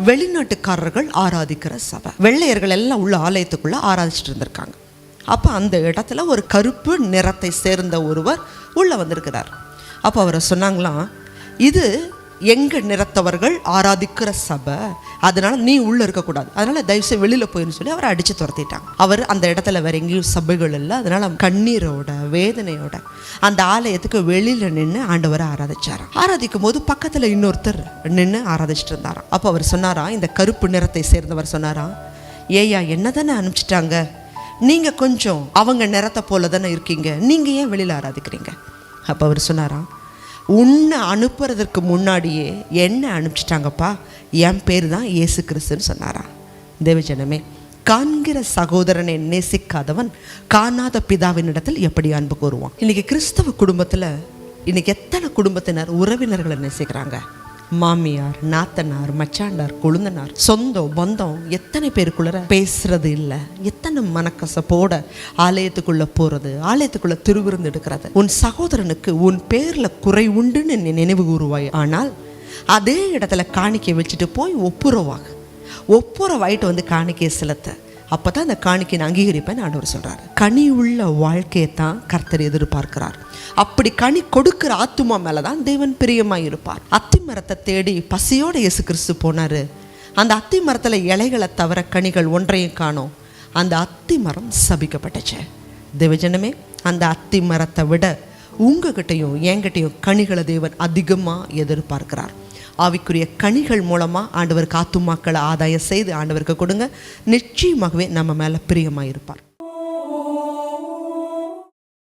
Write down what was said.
வெளிநாட்டுக்காரர்கள் ஆராதிக்கிற சபை. வெள்ளையர்கள் எல்லாம் உள்ள ஆலயத்துக்குள்ள ஆராதிச்சுட்டு இருந்திருக்காங்க. அப்போ அந்த இடத்துல ஒரு கருப்பு நிறத்தை சேர்ந்த ஒருவர் உள்ளே வந்திருக்கிறார். அப்போ அவரை சொன்னாங்களாம், இது எங்கள் நிறத்தவர்கள் ஆராதிக்கிற சபை, அதனால் நீ உள்ளே இருக்கக்கூடாது, அதனால் தயவுசெய்து வெளியில் போயின்னு சொல்லி அவரை அடித்து துரத்திட்டாங்க. அவர் அந்த இடத்துல வேற எங்கேயும் சபைகள் இல்லை. அதனால் கண்ணீரோட வேதனையோட அந்த ஆலயத்துக்கு வெளியில் நின்று ஆண்டவரை ஆராதிச்சாராம். ஆராதிக்கும் போது பக்கத்தில் இன்னொருத்தர் நின்று ஆராதிச்சுட்டு இருந்தாராம். அப்போ அவர் சொன்னாராம், இந்த கருப்பு நிறத்தை சேர்ந்தவர் சொன்னாராம், ஏயா என்ன தானே அனுப்பிச்சிட்டாங்க, நீங்கள் கொஞ்சம் அவங்க நிறத்தை போல தானே இருக்கீங்க, நீங்கள் ஏன் வெளியில் ஆராதிக்கிறீங்க? அப்போ அவர் சொன்னாராம், உன்னை அனுப்புறதுக்கு முன்னாடியே என்ன அனுப்பிச்சிட்டாங்கப்பா, என் பேர் தான் இயேசு கிறிஸ்துன்னு சொன்னாராம். தேவஜனமே, காண்கிற சகோதரனை நேசிக்காதவன் காணாத பிதாவின் இடத்தில் எப்படி அன்பு கூறுவான்? இன்னைக்கு கிறிஸ்தவ குடும்பத்தில் இன்னைக்கு எத்தனை குடும்பத்தினர் உறவினர்களை நேசிக்கிறாங்க? மாமியார், நாத்தனார், மச்சாண்டார், கொழுந்தனார், சொந்தம் பந்தம் எத்தனை பேருக்குள்ள பேசுறது இல்லை. எத்தனை மனக்கசப்போட ஆலயத்துக்குள்ள போறது, ஆலயத்துக்குள்ள திருவிருந்து எடுக்கிறது. உன் சகோதரனுக்கு உன் பேர்ல குறை உண்டுன்னு நீ நினைவு கூறுவாய். ஆனால் அதே இடத்துல காணிக்கை வச்சுட்டு போய் ஒப்புரவாயிட்டு வந்து காணிக்கையை செலுத்த, அப்பதான் அந்த காணிக்கையை அங்கீகரிப்பேன்னு ஆண்டவர் சொல்றாரு. கனி உள்ள வாழ்க்கையை தான் கர்த்தர் எதிர்பார்க்கிறார். அப்படி கனி கொடுக்கிற ஆத்துமா மேலதான் தேவன் பிரியமாய் இருப்பார். அத்தி மரத்தை தேடி பசியோட இயேசு கிறிஸ்து போனாரு. அந்த அத்தி மரத்துல இலைகளை தவிர கனிகள் ஒன்றையும் காணோம். அந்த அத்தி மரம் சபிக்கப்பட்டுச்சு. தேவஜனமே, அந்த அத்தி மரத்தை விட உங்ககிட்டையும் என்கிட்டையும் கனிகளை தேவன் அதிகமா எதிர்பார்க்கிறார். ஆவிக்குரிய கனிகள் மூலமாக ஆண்டவருக்கு ஆத்துமாக்களை ஆதாயம் செய்து ஆண்டவருக்கு கொடுங்க. நிச்சயமாகவே நம்ம மேலே பிரியமாக இருப்பார்.